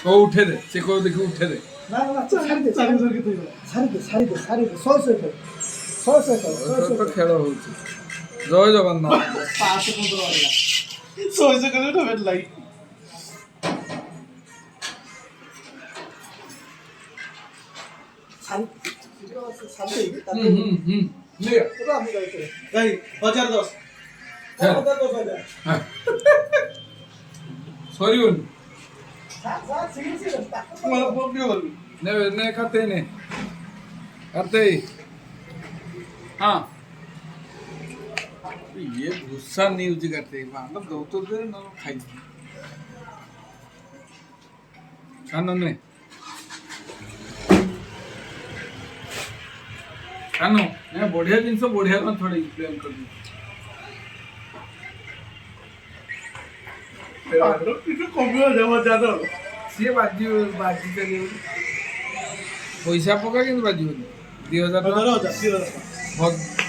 को उठे दे से को देखि उठे दे ना ना छाड़ी दे छाड़ी दे 100 तो खेल होउची जय जगन्नाथ 515 वाला 100 कले तो बेट लाई छाड़ी ले तो हम गए 1010 सॉरी बोल मला पोट बोल ने करते ने करते हाँ ये गुस्सा नहीं यूज करते मतलब दो तो दे ना खाई खाना ने खानो मैं बढ़िया जिनसे बढ़िया ना थोड़ी प्लान कर दी कमी हो जाए ज्यादा सी बाजी चलिए पैसा पका कि बाजी 2000 10,000